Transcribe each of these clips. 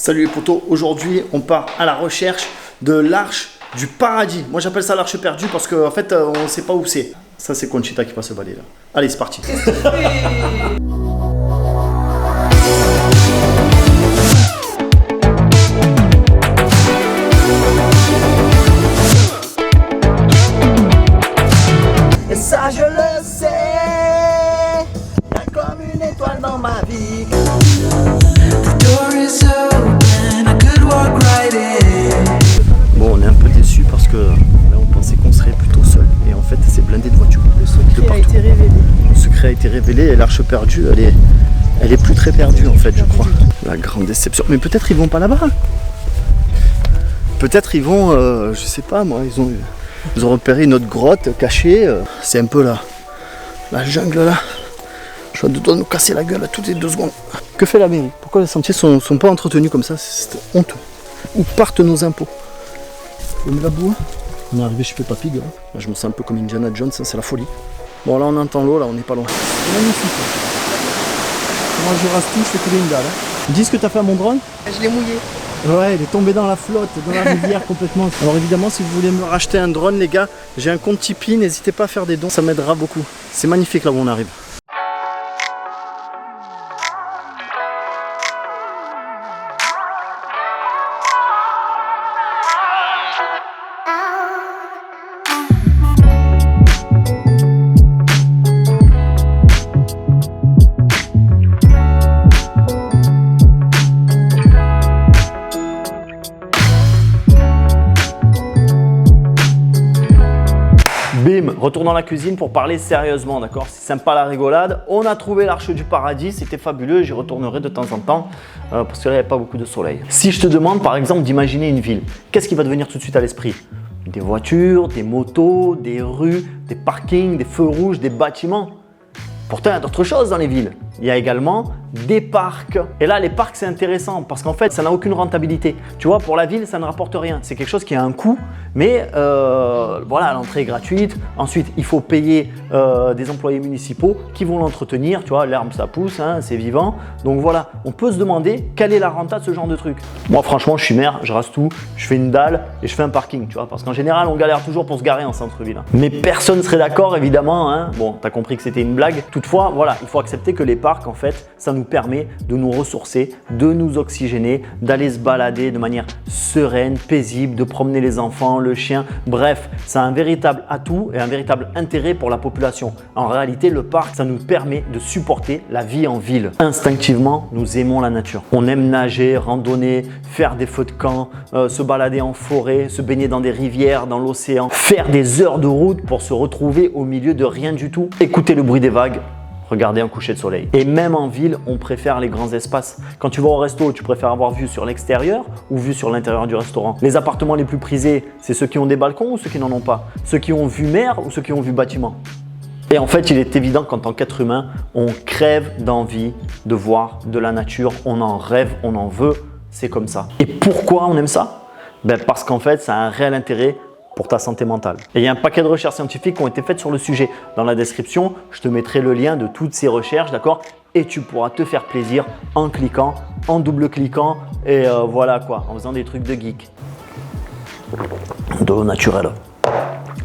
Salut les potos, aujourd'hui on part à la recherche de l'arche du paradis. Moi j'appelle ça l'arche perdue parce qu'en fait on ne sait pas où c'est. Ça c'est Conchita qui passe le balai là. Allez c'est parti. Et ça je le sais, y'a comme une étoile dans ma vie. Bon on est un peu déçus parce que là on pensait qu'on serait plutôt seul et en fait c'est blindé de voitures. Le secret a été révélé. Le secret a été révélé et l'arche perdue elle est plus très perdue en fait je crois. La grande déception. Mais peut-être ils vont pas là-bas. Peut-être ils vont, je sais pas moi, ils ont repéré une autre grotte cachée. C'est un peu la jungle là. Je dois nous casser la gueule à toutes les 2 secondes. Que fait la mairie? Pourquoi les sentiers sont pas entretenus comme ça? C'est honteux. Où partent nos impôts? On met la boue. On est arrivé chez Peppa Pig. Là, je me sens un peu comme Indiana Jones, c'est la folie. Bon là on entend l'eau, là on n'est pas loin. C'est magnifique. Moi je rase tout, je fais couler une dalle. Dis ce que t'as fait à mon drone? Je l'ai mouillé. Ouais, il est tombé dans la flotte, dans la rivière complètement. Alors évidemment, si vous voulez me racheter un drone, les gars, j'ai un compte Tipeee, n'hésitez pas à faire des dons, ça m'aidera beaucoup. C'est magnifique là où on arrive. Bim, retour dans la cuisine pour parler sérieusement, d'accord? C'est sympa la rigolade. On a trouvé l'arche du paradis, c'était fabuleux, j'y retournerai de temps en temps parce qu'il n'y avait pas beaucoup de soleil. Si je te demande par exemple d'imaginer une ville, qu'est-ce qui va te venir tout de suite à l'esprit? Des voitures, des motos, des rues, des parkings, des feux rouges, des bâtiments. Pourtant, il y a d'autres choses dans les villes. Il y a également des parcs. Et là, les parcs, c'est intéressant parce qu'en fait, ça n'a aucune rentabilité. Tu vois, pour la ville, ça ne rapporte rien. C'est quelque chose qui a un coût, mais voilà, l'entrée est gratuite. Ensuite, il faut payer des employés municipaux qui vont l'entretenir. Tu vois, l'herbe, ça pousse, hein, c'est vivant. Donc voilà, on peut se demander quelle est la renta de ce genre de truc. Moi, franchement, je suis maire, je rase tout, je fais une dalle et je fais un parking, tu vois, parce qu'en général, on galère toujours pour se garer en centre-ville. Hein. Mais personne ne serait d'accord, évidemment. Hein. Bon, t'as compris que c'était une blague. Toutefois, voilà, il faut accepter que les parcs, en fait, ça nous permet de nous ressourcer, de nous oxygéner, d'aller se balader de manière sereine, paisible, de promener les enfants, le chien. Bref, ça a un véritable atout et un véritable intérêt pour la population. En réalité, le parc, ça nous permet de supporter la vie en ville. Instinctivement, nous aimons la nature. On aime nager, randonner, faire des feux de camp, se balader en forêt, se baigner dans des rivières, dans l'océan, faire des heures de route pour se retrouver au milieu de rien du tout, écouter le bruit des vagues. Regardez un coucher de soleil. Et même en ville, on préfère les grands espaces. Quand tu vas au resto, tu préfères avoir vue sur l'extérieur ou vue sur l'intérieur du restaurant. Les appartements les plus prisés, c'est ceux qui ont des balcons ou ceux qui n'en ont pas? Ceux qui ont vue mer ou ceux qui ont vue bâtiment? Et en fait, il est évident qu'en tant qu'être humain, on crève d'envie de voir de la nature. On en rêve, on en veut. C'est comme ça. Et pourquoi on aime ça? Parce qu'en fait, ça a un réel intérêt pour ta santé mentale. Et il y a un paquet de recherches scientifiques qui ont été faites sur le sujet. Dans la description, je te mettrai le lien de toutes ces recherches, d'accord? Et tu pourras te faire plaisir en cliquant, en double-cliquant et voilà quoi, en faisant des trucs de geek. De l'eau naturelle.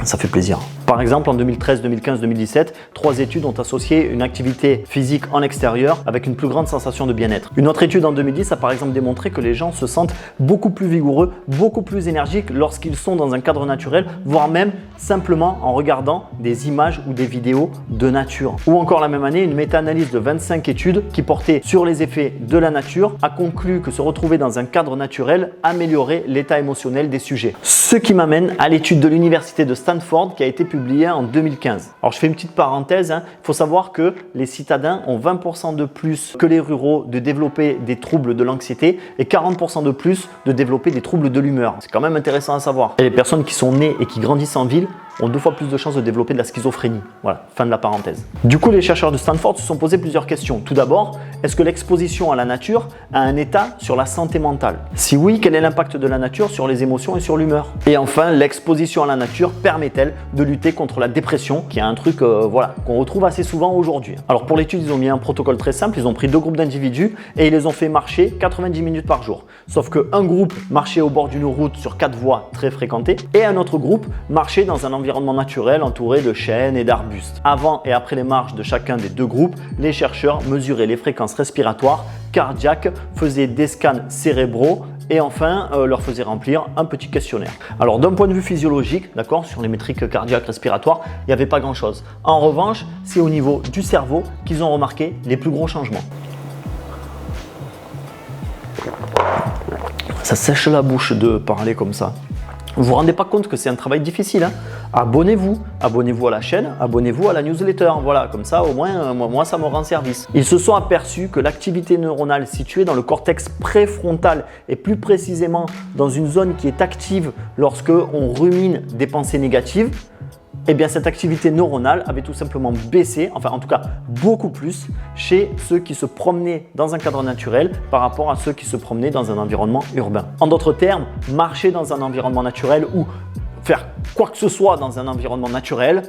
Ça fait plaisir. Par exemple, en 2013, 2015, 2017, 3 études ont associé une activité physique en extérieur avec une plus grande sensation de bien-être. Une autre étude en 2010 a par exemple démontré que les gens se sentent beaucoup plus vigoureux, beaucoup plus énergiques lorsqu'ils sont dans un cadre naturel, voire même simplement en regardant des images ou des vidéos de nature. Ou encore la même année, une méta-analyse de 25 études qui portait sur les effets de la nature a conclu que se retrouver dans un cadre naturel améliorait l'état émotionnel des sujets. Ce qui m'amène à l'étude de l'université de Stanford qui a été publiée en 2015. Alors je fais une petite parenthèse, il faut savoir que les citadins ont 20% de plus que les ruraux de développer des troubles de l'anxiété et 40% de plus de développer des troubles de l'humeur. C'est quand même intéressant à savoir. Et les personnes qui sont nées et qui grandissent en ville ont 2 fois plus de chances de développer de la schizophrénie. Voilà, fin de la parenthèse. Du coup, les chercheurs de Stanford se sont posé plusieurs questions. Tout d'abord, est-ce que l'exposition à la nature a un état sur la santé mentale? Si oui, quel est l'impact de la nature sur les émotions et sur l'humeur? Et enfin, l'exposition à la nature permet-elle de lutter contre la dépression, qui est un truc qu'on retrouve assez souvent aujourd'hui? Alors pour l'étude, ils ont mis un protocole très simple. Ils ont pris 2 groupes d'individus et ils les ont fait marcher 90 minutes par jour. Sauf qu'un groupe marchait au bord d'une route sur 4 voies très fréquentées et un autre groupe marchait dans un environnement naturel entouré de chênes et d'arbustes. Avant et après les marches de chacun des 2 groupes, les chercheurs mesuraient les fréquences respiratoires, cardiaques, faisaient des scans cérébraux et enfin leur faisaient remplir un petit questionnaire. Alors d'un point de vue physiologique, d'accord, sur les métriques cardiaques respiratoires, il n'y avait pas grand chose. En revanche, c'est au niveau du cerveau qu'ils ont remarqué les plus gros changements. Ça sèche la bouche de parler comme ça. Vous vous rendez pas compte que c'est un travail difficile, hein? Abonnez-vous à la chaîne, abonnez-vous à la newsletter. Voilà, comme ça au moins moi ça me rend service. Ils se sont aperçus que l'activité neuronale située dans le cortex préfrontal et plus précisément dans une zone qui est active lorsque on rumine des pensées négatives, eh bien cette activité neuronale avait tout simplement baissé, enfin en tout cas beaucoup plus, chez ceux qui se promenaient dans un cadre naturel par rapport à ceux qui se promenaient dans un environnement urbain. En d'autres termes, marcher dans un environnement naturel ou faire quoi que ce soit dans un environnement naturel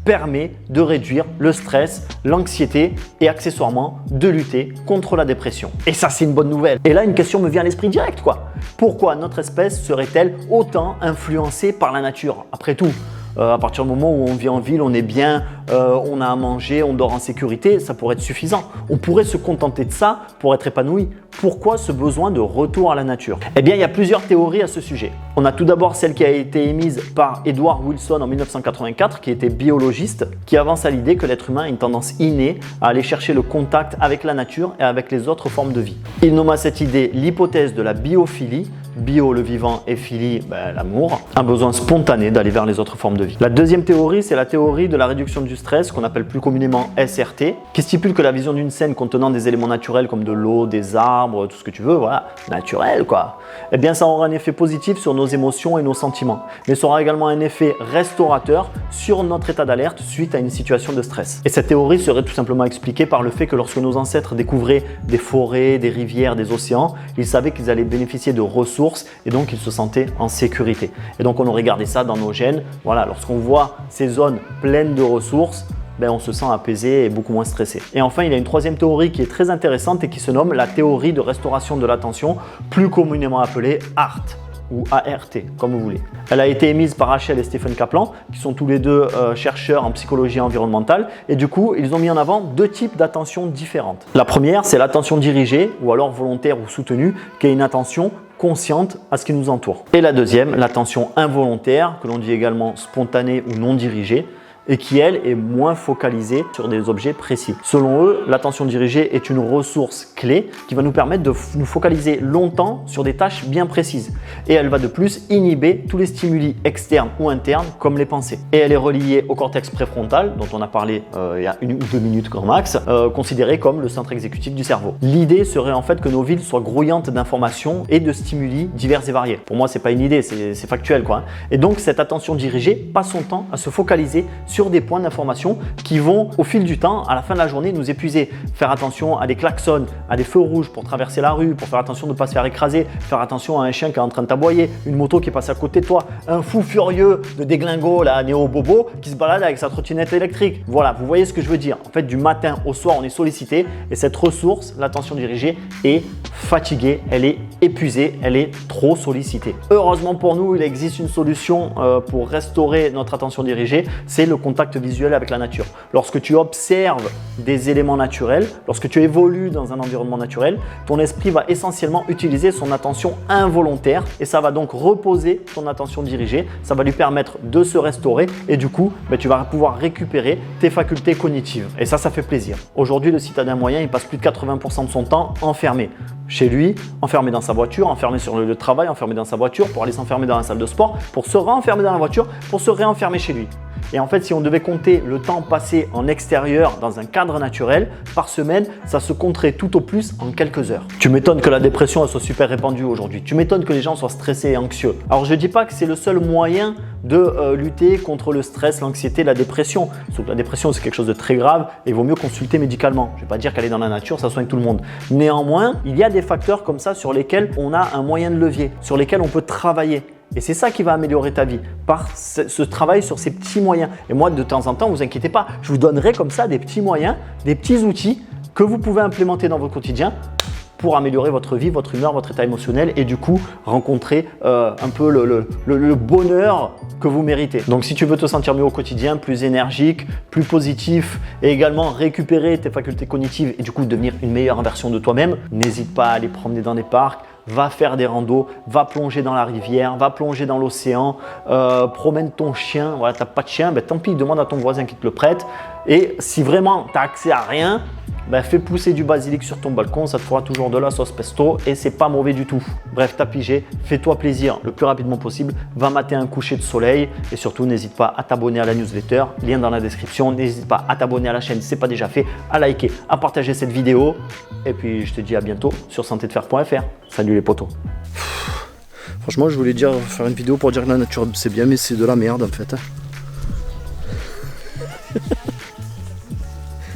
permet de réduire le stress, l'anxiété et accessoirement de lutter contre la dépression. Et ça, c'est une bonne nouvelle. Et là, une question me vient à l'esprit direct, quoi. Pourquoi notre espèce serait-elle autant influencée par la nature? Après tout, à partir du moment où on vit en ville, on est bien, on a à manger, on dort en sécurité, ça pourrait être suffisant. On pourrait se contenter de ça pour être épanoui. Pourquoi ce besoin de retour à la nature? Eh bien, il y a plusieurs théories à ce sujet. On a tout d'abord celle qui a été émise par Edward Wilson en 1984, qui était biologiste, qui avance à l'idée que l'être humain a une tendance innée à aller chercher le contact avec la nature et avec les autres formes de vie. Il nomma cette idée l'hypothèse de la biophilie. Bio, le vivant, et philie, l'amour, un besoin spontané d'aller vers les autres formes de vie. La deuxième théorie, c'est la théorie de la réduction du stress, qu'on appelle plus communément SRT, qui stipule que la vision d'une scène contenant des éléments naturels comme de l'eau, des arbres, tout ce que tu veux, voilà, naturel quoi, eh bien ça aura un effet positif sur nos émotions et nos sentiments, mais ça aura également un effet restaurateur sur notre état d'alerte suite à une situation de stress. Et cette théorie serait tout simplement expliquée par le fait que lorsque nos ancêtres découvraient des forêts, des rivières, des océans, ils savaient qu'ils allaient bénéficier de ressources et donc ils se sentaient en sécurité. Et donc on aurait gardé ça dans nos gènes. Voilà, lorsqu'on voit ces zones pleines de ressources, on se sent apaisé et beaucoup moins stressé. Et enfin, il y a une troisième théorie qui est très intéressante et qui se nomme la théorie de restauration de l'attention, plus communément appelée ART ou ART, comme vous voulez. Elle a été émise par Rachel et Stephen Kaplan, qui sont tous les deux chercheurs en psychologie environnementale, et du coup, ils ont mis en avant 2 types d'attention différentes. La première, c'est l'attention dirigée, ou alors volontaire ou soutenue, qui est une attention consciente à ce qui nous entoure. Et la deuxième, l'attention involontaire, que l'on dit également spontanée ou non dirigée, et qui, elle, est moins focalisée sur des objets précis. Selon eux, l'attention dirigée est une ressource clé qui va nous permettre de nous focaliser longtemps sur des tâches bien précises. Et elle va de plus inhiber tous les stimuli externes ou internes, comme les pensées. Et elle est reliée au cortex préfrontal, dont on a parlé il y a 1 ou 2 minutes grand max, considéré comme le centre exécutif du cerveau. L'idée serait en fait que nos villes soient grouillantes d'informations et de stimuli divers et variés. Pour moi, c'est pas une idée, c'est factuel quoi. Et donc, cette attention dirigée passe son temps à se focaliser sur des points d'information qui vont, au fil du temps, à la fin de la journée, nous épuiser. Faire attention à des klaxons, à des feux rouges pour traverser la rue, pour faire attention de ne pas se faire écraser, faire attention à un chien qui est en train de t'aboyer, une moto qui passe à côté de toi, un fou furieux de déglingo, là, néo-bobo, qui se balade avec sa trottinette électrique. Voilà, vous voyez ce que je veux dire. En fait, du matin au soir, on est sollicité et cette ressource, l'attention dirigée, est fatiguée, elle est épuisée, elle est trop sollicitée. Heureusement pour nous, il existe une solution pour restaurer notre attention dirigée, c'est le contact visuel avec la nature. Lorsque tu observes des éléments naturels, lorsque tu évolues dans un environnement naturel, ton esprit va essentiellement utiliser son attention involontaire et ça va donc reposer ton attention dirigée, ça va lui permettre de se restaurer et du coup, tu vas pouvoir récupérer tes facultés cognitives. Et ça fait plaisir. Aujourd'hui, le citadin moyen, il passe plus de 80% de son temps enfermé. Chez lui, enfermé dans sa voiture, enfermé sur le lieu de travail, enfermé dans sa voiture pour aller s'enfermer dans la salle de sport, pour se renfermer dans la voiture, pour se réenfermer chez lui. Et en fait, si on devait compter le temps passé en extérieur dans un cadre naturel par semaine, ça se compterait tout au plus en quelques heures. Tu m'étonnes que la dépression elle soit super répandue aujourd'hui. Tu m'étonnes que les gens soient stressés et anxieux. Alors, je ne dis pas que c'est le seul moyen de lutter contre le stress, l'anxiété, la dépression. Sauf que la dépression, c'est quelque chose de très grave et il vaut mieux consulter médicalement. Je ne vais pas dire qu'aller dans la nature, ça soigne tout le monde. Néanmoins, il y a des facteurs comme ça sur lesquels on a un moyen de levier, sur lesquels on peut travailler. Et c'est ça qui va améliorer ta vie, par ce travail sur ces petits moyens. Et moi, de temps en temps, vous inquiétez pas, je vous donnerai comme ça des petits moyens, des petits outils que vous pouvez implémenter dans votre quotidien pour améliorer votre vie, votre humeur, votre état émotionnel et du coup rencontrer un peu le bonheur que vous méritez. Donc si tu veux te sentir mieux au quotidien, plus énergique, plus positif et également récupérer tes facultés cognitives et du coup devenir une meilleure version de toi-même, n'hésite pas à aller promener dans des parcs, va faire des randos, va plonger dans la rivière, va plonger dans l'océan, promène ton chien. Voilà, tu n'as pas de chien, tant pis, demande à ton voisin qui te le prête. Et si vraiment tu n'as accès à rien, fais pousser du basilic sur ton balcon, ça te fera toujours de la sauce pesto et c'est pas mauvais du tout. Bref, t'as pigé, fais-toi plaisir le plus rapidement possible, va mater un coucher de soleil et surtout n'hésite pas à t'abonner à la newsletter, lien dans la description, n'hésite pas à t'abonner à la chaîne si ce n'est pas déjà fait, à liker, à partager cette vidéo et puis je te dis à bientôt sur santédefer.fr. Salut les potos. Franchement, je voulais faire une vidéo pour dire que la nature c'est bien, mais c'est de la merde en fait.